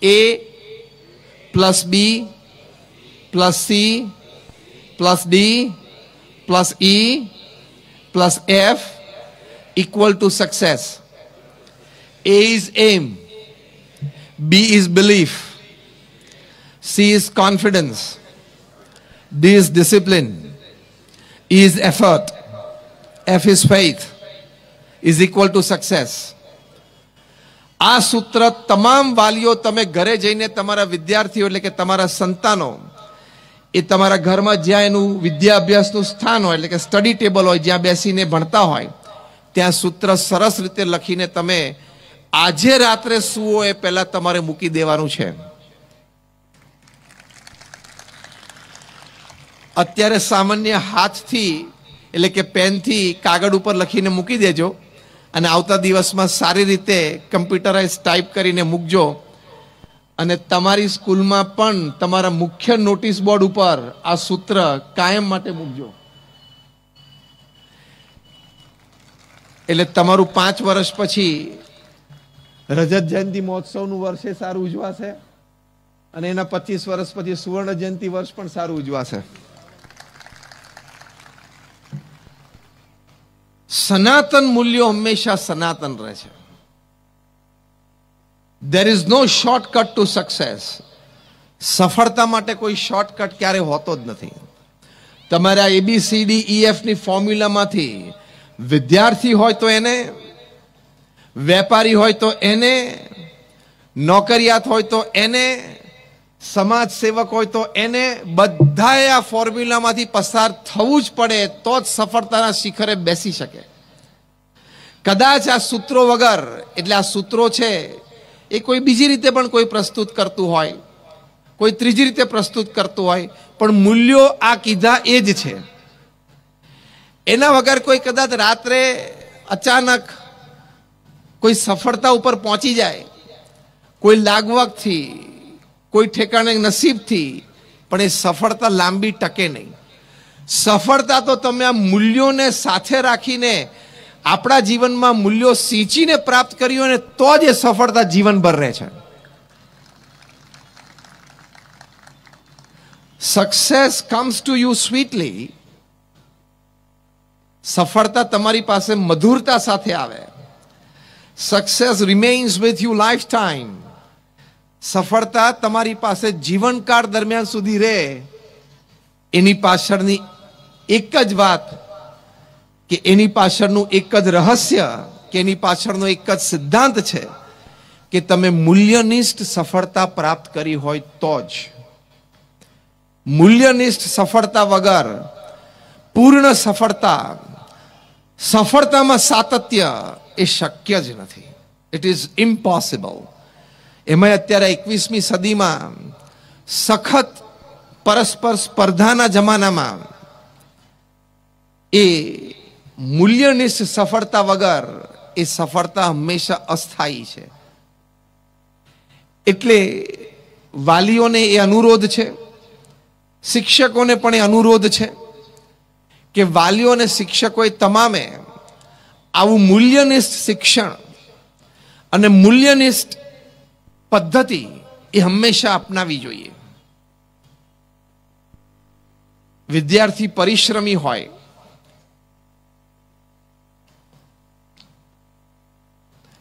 A plus B plus C plus D plus E plus F equal to success. A is aim, B is belief, C is confidence, D is discipline, E is effort, F is faith, is equal to success. આ સૂત્ર તમામ વાલીઓ તમે ઘરે જઈને તમારા વિદ્યાર્થીઓ એટલે કે તમારા સંતાનો એ તમારા ઘરમાં જ્યાં એનું વિદ્યા અભ્યાસનું સ્થાન હોય એટલે કે સ્ટડી ટેબલ હોય જ્યાં બેસીને ભણતા હોય ત્યાં સૂત્ર સરસ રીતે લખીને તમે આજે રાત્રે સુવો એ પહેલા તમારે મૂકી દેવાનું છે. અત્યારે સામાન્ય હાથથી એટલે કે પેનથી કાગળ ઉપર લખીને મૂકી દેજો અને આવતા દિવસમાં સારી રીતે કમ્પ્યુટરાઇઝ ટાઈપ કરીને મૂકજો અને તમારી સ્કૂલમાં પણ તમારા મુખ્ય નોટિસ બોર્ડ ઉપર આ સૂત્ર કાયમ માટે મૂકજો. એટલે તમારું 5 વર્ષ પછી રજત જયંતિ મહોત્સવનું વર્ષે સારું ઉજવાશે અને એના 25 વર્ષ પછી સુવર્ણ જયંતિ વર્ષ પણ સારું ઉજવાશે. સનાતન મૂલ્યો હંમેશા સનાતન રહે છે. There is no shortcut to success. સફળતા માટે કોઈ શોર્ટકટ ક્યારે હોતો જ નથી. તમારા ABCDEF ની ફોર્મ્યુલામાંથી વિદ્યાર્થી હોય તો એને, વેપારી હોય તો એને, નોકરિયાત હોય તો એને, સમાજ સેવક હોય તો એને, બધાએ આ ફોર્મ્યુલામાંથી પસાર થવું જ પડે તો જ સફળતાના શિખરે બેસી શકે. કદાચ આ સૂત્રો વગર એટલે આ સૂત્રો છે એ કોઈ બીજી રીતે પણ કોઈ પ્રસ્તુત કરતું હોય, કોઈ ત્રીજી રીતે પ્રસ્તુત કરતું હોય, પણ મૂલ્યો આ કીધા એ જ છે. એના વગર કોઈ કદાચ રાત્રે અચાનક કોઈ સફળતા ઉપર પહોંચી જાય, કોઈ લાગવગથી, કોઈ ઠેકાણે નસીબથી, પણ એ સફળતા લાંબી ટકે નહીં. સફળતા તો તમે આ મૂલ્યોને સાથે રાખીને આપણા જીવનમાં મૂલ્યો સિંચીને પ્રાપ્ત કર્યું અને તો જ એ સફળતા જીવનભર રહે છે. Success comes to you સ્વીટલી. સફળતા તમારી પાસે મધુરતા સાથે આવે. Success remains with you life time. સફળતા તમારી પાસે જીવનકાળ દરમિયાન સુધી રહે. એની પાછળની એક જ વાત કે એની પાછળનું એક જ રહસ્ય કે એની પાછળનો એક જ સિદ્ધાંત છે કે તમે મૂલ્યનિષ્ઠ સફળતા પ્રાપ્ત કરી હોય તો જ. મૂલ્યનિષ્ઠ સફળતા વગર પૂર્ણ સફળતા, સફળતામાં સાતત્ય એ શક્ય જ નથી. It is impossible. એમાં અત્યારે 21મી સદીમાં સખત પરસ્પર સ્પર્ધાના જમાનામાં એ મૂલ્યનિષ્ઠ સફળતા વગર એ સફળતા હંમેશા અસ્થાયી છે. એટલે વાલીઓને એ અનુરોધ છે, શિક્ષકોને પણ એ અનુરોધ છે કે વાલીઓ અને શિક્ષકોએ તમામે આવું મૂલ્યનિષ્ઠ શિક્ષણ અને મૂલ્યનિષ્ઠ પદ્ધતિ એ હંમેશા અપનાવી જોઈએ. વિદ્યાર્થી પરિશ્રમી હોય,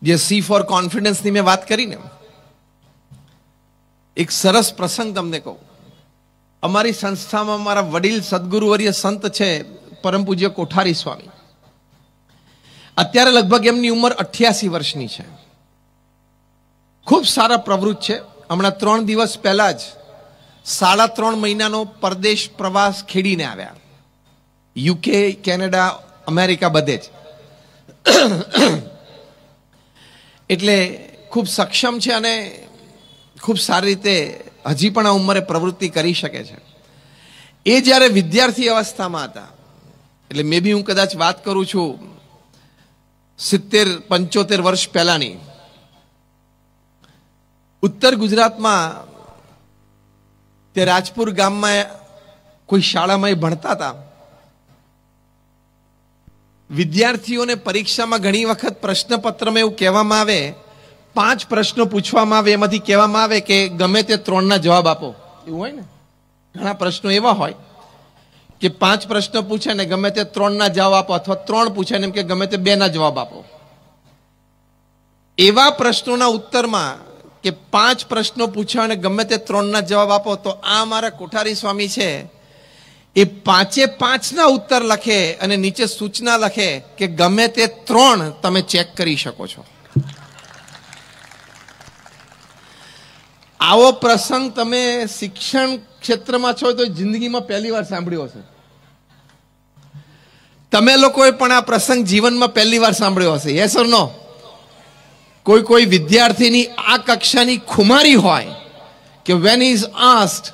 જે સી ફોર કોન્ફિડન્સની મેં વાત કરી ને, એક સરસ પ્રસંગ તમને કહું. અમારી સંસ્થામાં મારા વડીલ સદગુરુવર્ય સંત છે પરમ પૂજ્ય કોઠારી સ્વામી. અત્યારે લગભગ એમની ઉંમર 88 વર્ષની છે. ખૂબ સારા પ્રવૃત્ત છે. હમણાં 3 દિવસ પહેલા જ 3.5 મહિનાનો પરદેશ પ્રવાસ ખેડીને આવ્યા. UK, કેનેડા, અમેરિકા બધે જ. એટલે ખૂબ સક્ષમ છે અને ખૂબ સારી રીતે હજી પણ આ ઉંમરે પ્રવૃત્તિ કરી શકે છે. એ જ્યારે વિદ્યાર્થી અવસ્થામાં હતા, એટલે મે બી હું કદાચ વાત કરું છું 70-75 વર્ષ પહેલાની, ઉત્તર ગુજરાતમાં તે રાજપુર ગામમાં કોઈ શાળામાં એ ભણતા હતા. વિદ્યાર્થીઓને પરીક્ષામાં ઘણી વખત પ્રશ્નપત્રમાં એવું કહેવામાં આવે 5 પ્રશ્નો પૂછવામાં આવે, એમાંથી કહેવામાં આવે કે ગમે તે 3ના જવાબ આપો. એવું હોય ને, ઘણા પ્રશ્નો એવા હોય કે 5 પ્રશ્નો પૂછે ને ગમે તે 3ના જવાબ આપો, અથવા 3 પૂછે ને એમ કે ગમે તે 2ના જવાબ આપો. એવા પ્રશ્નોના ઉત્તરમાં કે 5 પ્રશ્નો પૂછ્યા અને ગમે તે 3ના જવાબ આપો, તો આ મારા કોઠારી સ્વામી છે એ 5ના ઉત્તર લખે અને નીચે સૂચના લખે કે ગમે તે 3 તમે ચેક કરી શકો છો. આવો પ્રસંગ તમે શિક્ષણ ક્ષેત્રમાં છો તો જિંદગીમાં પહેલી વાર સાંભળ્યો હશે. તમે લોકોએ પણ આ પ્રસંગ જીવનમાં પહેલી વાર સાંભળ્યો હશે. યસ ઓર નો? કોઈ વિદ્યાર્થીની આ કક્ષાની ખુમારી હોય કે when he is asked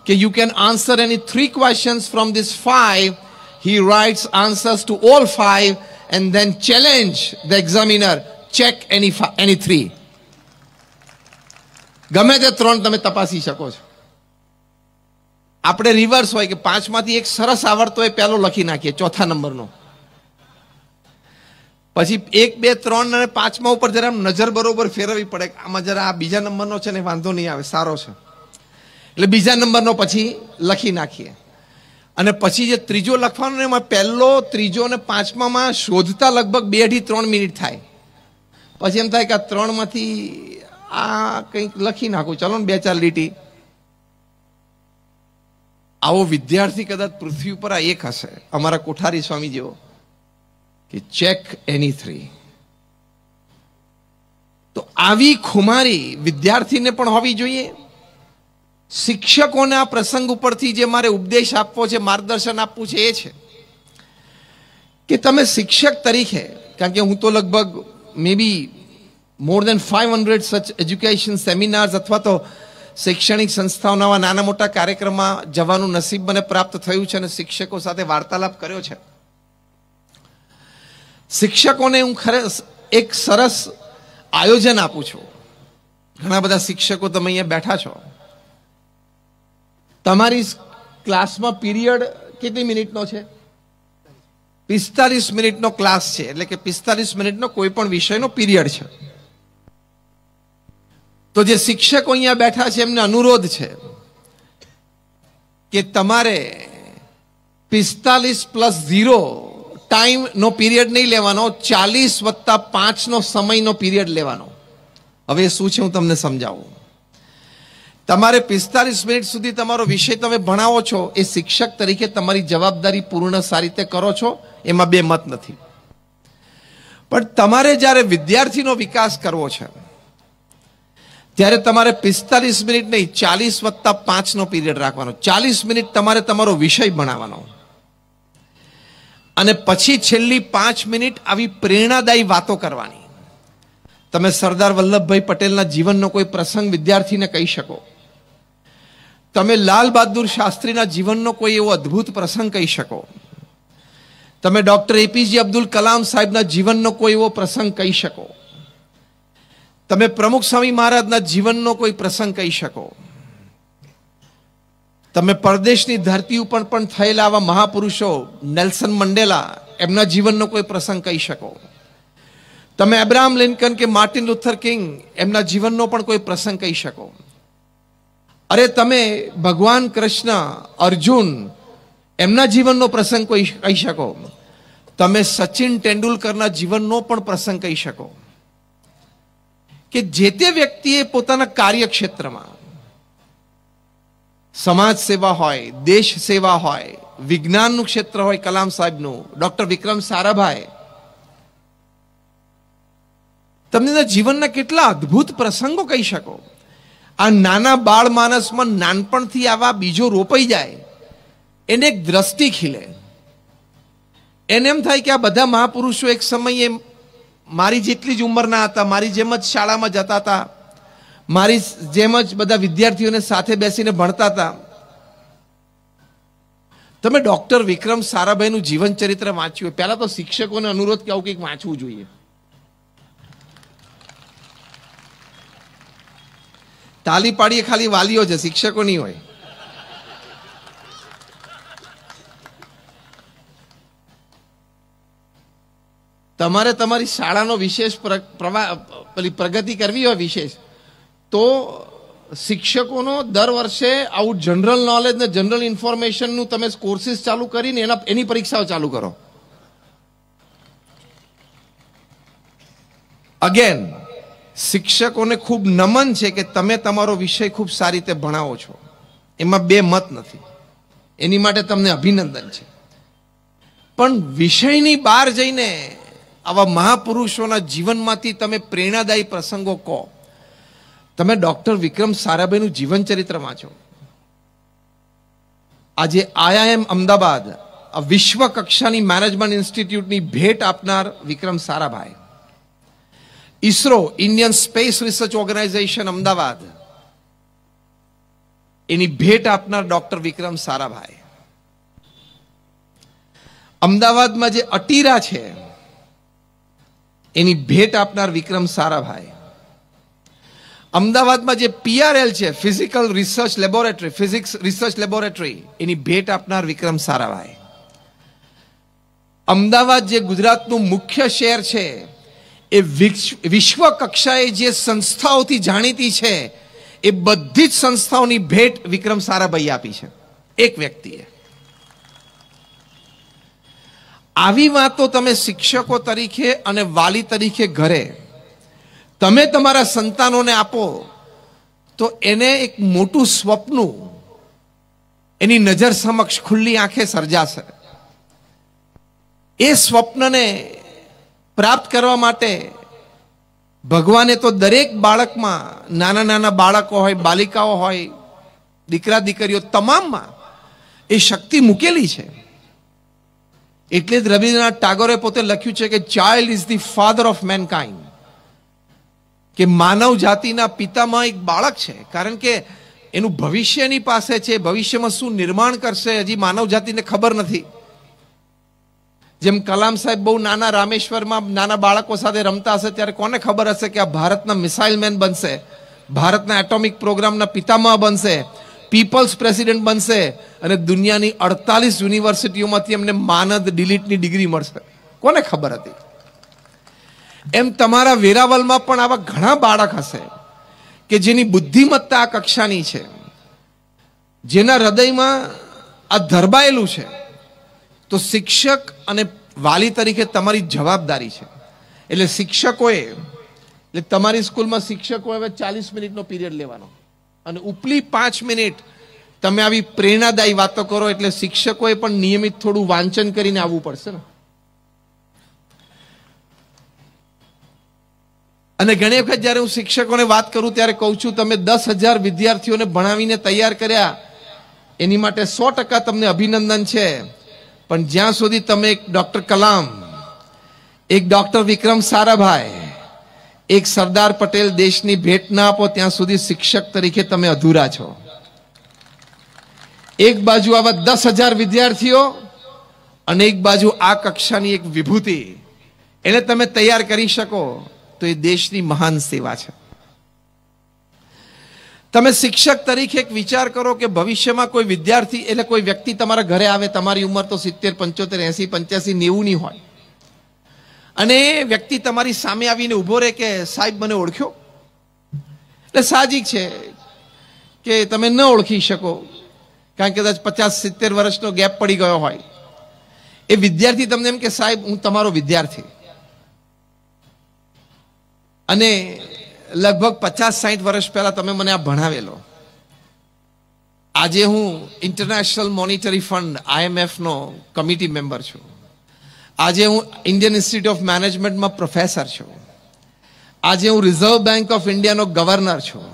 કે you can answer any 3 questions from this 5, he writes answers to all 5 and then challenge the examiner, check any 3. ગમે તે 3 તમે તપાસી શકો છો. આપણે રિવર્સ હોય કે 5માંથી એક સરસ આવડતો હોય પહેલો લખી નાખીએ, 4થા નંબરનો. પછી 1, 2, 3 અને 5મા ઉપર જરા નજર બરોબર ફેરવવી પડે. આમાં જરા આ બીજા નંબરનો છે ને વાંધો નહીં આવે, સારો છે, એટલે બીજા નંબરનો પછી લખી નાખીએ. અને પછી જે ત્રીજો લખવાનો ને એમાં પહેલો, ત્રીજો અને 5મામાં શોધતા લગભગ 2 થી 3 મિનિટ થાય. પછી એમ થાય કે આ 3માંથી આ કંઈક લખી નાખું, ચલો ને 2-4 લીટી. આવો વિદ્યાર્થી કદાચ પૃથ્વી ઉપર આ એક હશે, અમારા કોઠારી સ્વામી જેવો, કે ચેક એની 3. તો આવી ખુમારી વિદ્યાર્થીને પણ હોવી જોઈએ. શિક્ષકોને આ પ્રસંગ ઉપરથી જે મારે ઉપદેશ આપવો છે, માર્ગદર્શન આપવું છે, એ છે કે તમે શિક્ષક તરીકે, કારણ કે હું તો લગભગ મે બી more than 500 such education seminars અથવા તો શૈક્ષણિક સંસ્થાઓના નાના મોટા કાર્યક્રમમાં જવાનું નસીબ મને પ્રાપ્ત થયું છે અને શિક્ષકો સાથે વાર્તાલાપ કર્યો છે. શિક્ષકોને હું એક સરસ આયોજન આપું છું. ઘણા બધા શિક્ષકો તમે અહીંયા બેઠા છો. તમારી ક્લાસમાં પીરિયડ કેટલી મિનિટનો છે? 45 મિનિટનો ક્લાસ છે, એટલે કે 45 મિનિટનો કોઈ પણ વિષયનો પીરિયડ છે. તો જે શિક્ષકો અહીંયા બેઠા છે એમને અનુરોધ છે કે તમારે 45+0 ટાઈમનો પીરિયડ નહીં લેવાનો, 40+5નો સમયનો પીરિયડ લેવાનો. હવે શું છે હું તમને સમજાવું. તમારે 45 મિનિટ સુધી તમારો વિષય તમે ભણાવો છો, એ શિક્ષક તરીકે તમારી જવાબદારી પૂર્ણ સારી રીતે કરો છો, એમાં બે મત નથી. પણ તમારે જ્યારે વિદ્યાર્થીનો વિકાસ કરવો છે ત્યારે તમારે 45 મિનિટ નહીં, 40+5નો પીરિયડ રાખવાનો. 40 મિનિટ તમારે તમારો વિષય ભણાવવાનો અને પછી છેલ્લી 5 મિનિટ આવી પ્રેરણાદાયી વાતો કરવાની. તમે સરદાર વલ્લભભાઈ પટેલના જીવનનો કોઈ પ્રસંગ વિદ્યાર્થીને કહી શકો. તમે લાલ બહાદુર શાસ્ત્રીના જીવનનો કોઈ એવો અદ્ભુત પ્રસંગ કહી શકો. તમે ડોક્ટર એપીજે અબ્દુલ કલામ સાહેબના જીવનનો કોઈ એવો પ્રસંગ કહી શકો. તમે પ્રમુખ સ્વામી મહારાજના જીવનનો કોઈ પ્રસંગ કહી શકો. તમે પરદેશની ધરતી ઉપર પણ થયેલા આવા મહાપુરુષો નેલ્સન મંડેલા, એમના જીવનનો કોઈ પ્રસંગ કહી શકો. તમે અબ્રાહમ લિંકન કે માર્ટિન લુથર કિંગ, એમના જીવનનો પણ કોઈ પ્રસંગ કહી શકો. અરે તમે ભગવાન કૃષ્ણ, અર્જુન, એમના જીવનનો પ્રસંગ કહી શકો. તમે સચિન તેંડુલકરના જીવનનો પણ પ્રસંગ કહી શકો. કે જે તે વ્યક્તિએ પોતાના કાર્યક્ષેત્રમાં સમાજ સેવા હોય, દેશ સેવા હોય, વિજ્ઞાનનું ક્ષેત્ર હોય, કલામ સાહેબનું, ડોક્ટર વિક્રમ સારાભાઈ, તમને જીવનના કેટલા અદ્ભુત પ્રસંગો કહી શકો. આ નાના બાળ માનસમાં નાનપણથી આવા બીજો રોપાઈ જાય, એને એક દ્રષ્ટિ ખીલે. એને એમ થાય કે આ બધા મહાપુરુષો એક સમયે મારી જેટલી જ ઉંમરના હતા, મારી જેમ જ શાળામાં જતા હતા, મારી જેમ જ બધા વિદ્યાર્થીઓને સાથે બેસીને ભણતા હતા. તમે ડોક્ટર વિક્રમ સારાભાઈનું જીવન ચરિત્ર વાંચ્યું. પહેલા તો શિક્ષકોને અનુરોધ કે આવું કંઈક વાંચવું જોઈએ. તાલી પાડીએ ખાલી વાલીઓ છે, શિક્ષકો નહીં હોય. તમારે તમારી શાળાનો વિશેષ પેલી પ્રગતિ કરવી હોય વિશેષ, તો શિક્ષકોનો દર વર્ષે આવું જનરલ નોલેજ ને જનરલ ઇન્ફોર્મેશનનું તમે કોર્સિસ ચાલુ કરીને એની પરીક્ષાઓ ચાલુ કરો. અગેન શિક્ષકોને ખૂબ નમન છે કે તમે તમારો વિષય ખૂબ સારી રીતે ભણાવો છો, એમાં બે મત નથી, એની માટે તમને અભિનંદન છે. પણ વિષયની બહાર જઈને આવા મહાપુરુષોના જીવનમાંથી તમે પ્રેરણાદાયી પ્રસંગો કહો. તમે ડોક્ટર વિક્રમ સારાભાઈનું જીવન ચરિત્ર વાંચો. આજે IIM અમદાવાદ આ વિશ્વ કક્ષાની મેનેજમેન્ટ ઇન્સ્ટિટ્યૂટની ભેટ આપનાર Vikram Sarabhai, ISRO Indian space research organisation Ahmedabad એની ભેટ આપનાર ડોક્ટર વિક્રમ સારાભાઈ, અમદાવાદમાં જે અટીરા છે એની ભેટ આપનાર વિક્રમ સારાભાઈ, અમદાવાદમાં જે PRL છે physical research laboratory, physics research laboratory એની ભેટ આપનાર વિક્રમ સારાભાઈ, અમદાવાદ જે ગુજરાતનું મુખ્ય શહેર છે એ વિશ્વ કક્ષાએ જે સંસ્થાઓથી જાણીતી છે એ બધી જ સંસ્થાઓની ભેટ વિક્રમ સારાભાઈ આપી છે એક વ્યક્તિએ. આવી વાતો તમે શિક્ષકો તરીકે અને વાલી તરીકે ઘરે તમે તમારા સંતાનોને આપો તો એને એક મોટું સ્વપ્ન એની નજર સમક્ષ ખુલ્લી આંખે સર્જાશે. એ સ્વપ્નને પ્રાપ્ત કરવા માટે ભગવાને તો દરેક બાળકમાં, નાના નાના બાળકો હોય, બાલિકાઓ હોય, દીકરા દીકરીઓ તમામમાં એ શક્તિ મૂકેલી છે. એટલે જ રવિન્દ્રનાથ ટાગોરે પોતે લખ્યું છે કે child is the father of mankind, કે માનવ જાતિના પિતામાં એક બાળક છે. કારણ કે એનું ભવિષ્ય એની પાસે છે, ભવિષ્યમાં શું નિર્માણ કરશે હજી માનવ જાતિને ખબર નથી. જેમ કલામ સાહેબ બહુ નાના રામેશ્વરમાં નાના બાળકો સાથે રમતા હશે ત્યારે કોને ખબર હશે કે આ ભારતના મિસાઇલ મેન બનશે, ભારતના એટોમિક પ્રોગ્રામના પિતામહ બનશે, પીપલ્સ પ્રેસિડેન્ટ બનશે અને દુનિયાની 48 યુનિવર્સિટીઓમાંથી એમને માનદ ડિલીટની ડિગ્રી મળશે. કોને ખબર હતી? એમ તમારા વેરાવલમાં પણ આવા ઘણા બાળક હશે કે જેની બુદ્ધિમત્તા આ કક્ષાની છે, જેના હૃદયમાં આ ધરબાયેલું છે. તો શિક્ષક અને વાલી તરીકે તમારી જવાબદારી છે. એટલે શિક્ષકોએ, એટલે તમારી સ્કૂલમાં શિક્ષકોએ હવે 40 મિનિટનો પીરિયડ લેવાનો અને ઉપલી 5 મિનિટ તમે આવી પ્રેરણાદાયી વાતો કરો. એટલે શિક્ષકોએ પણ નિયમિત થોડું વાંચન કરીને આવવું પડશે ને. અને ઘણી વખત જ્યારે હું શિક્ષકોને વાત કરું ત્યારે કહું છું તમે 10,000 વિદ્યાર્થીઓને ભણાવીને તૈયાર કર્યા એની માટે 100% તમને અભિનંદન છે. પણ જ્યાં સુધી તમે એક ડોક્ટર કલામ, એક ડોક્ટર વિક્રમ સારાભાઈ, એક સરદાર પટેલ દેશની ભેટ ના આપો ત્યાં સુધી શિક્ષક તરીકે તમે અધૂરા છો. એક બાજુ આવા 10,000 વિદ્યાર્થીઓ અને એક બાજુ આ કક્ષાની એક વિભૂતિ, એને તમે તૈયાર કરી શકો તો એ દેશની મહાન સેવા છે. તમે શિક્ષક તરીકે એક વિચાર કરો કે ભવિષ્યમાં કોઈ વિદ્યાર્થી, એટલે કોઈ વ્યક્તિ તમારા ઘરે આવે, તમારી ઉંમર તો 70, 75, 80, 85, 90 ની હોય, અને એ વ્યક્તિ તમારી સામે આવીને ઊભો રહે કે સાહેબ મને ઓળખ્યો. એટલે સાહજિક છે કે તમે ન ઓળખી શકો, કારણ કે કદાચ 50-70 વર્ષનો ગેપ પડી ગયો હોય. એ વિદ્યાર્થી તમને એમ કે સાહેબ હું તમારો વિદ્યાર્થી, અને લગભગ 50-60 વર્ષ પહેલા તમે મને આ ભણાવેલો. આજે હું ઇન્ટરનેશનલ મોનિટરી ફંડ IMF નો કમિટી મેમ્બર છું. આજે હું ઇન્ડિયન ઇન્સ્ટિટ્યૂટ ઓફ મેનેજમેન્ટમાં પ્રોફેસર છું. આજે હું રિઝર્વ બેંક ઓફ ઇન્ડિયાનો ગવર્નર છું.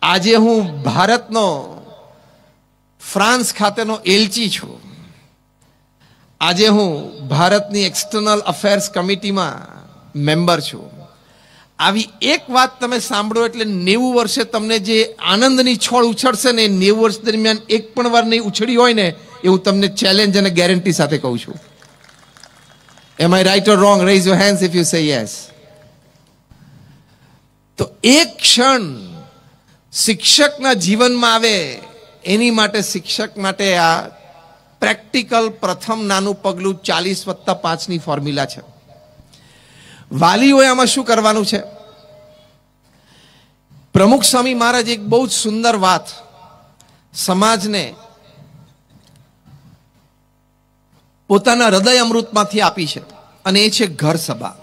આજે હું ભારતનો ફ્રાન્સ ખાતેનો એલચી છું. આજે હું ભારતની એક્સટર્નલ અફેર્સ કમિટીમાં મેમ્બર છું. આવી એક વાત તમે સાંભળો એટલે 90 વર્ષે તમને જે આનંદની છોડ ઉછળશે ને, 90 વર્ષ દરમિયાન એક પણ વાર નહીં ઉછળી હોય ને, એવું તમને ચેલેન્જ અને ગેરંટી સાથે કહું છું. Am I right or wrong? Raise your hands if you say yes. તો એક ક્ષણ શિક્ષકના જીવનમાં આવે એની માટે શિક્ષક માટે આ પ્રેક્ટિકલ પ્રથમ નાનું પગલું 40+5 ફોર્મ્યુલા છે. વાલીઓએ આમાં શું કરવાનું છે? પ્રમુખ સ્વામી મહારાજ એક બહુ જ સુંદર વાત સમાજને પોતાના હૃદય અમૃતમાંથી આપી છે, અને એ છે ઘર સભા.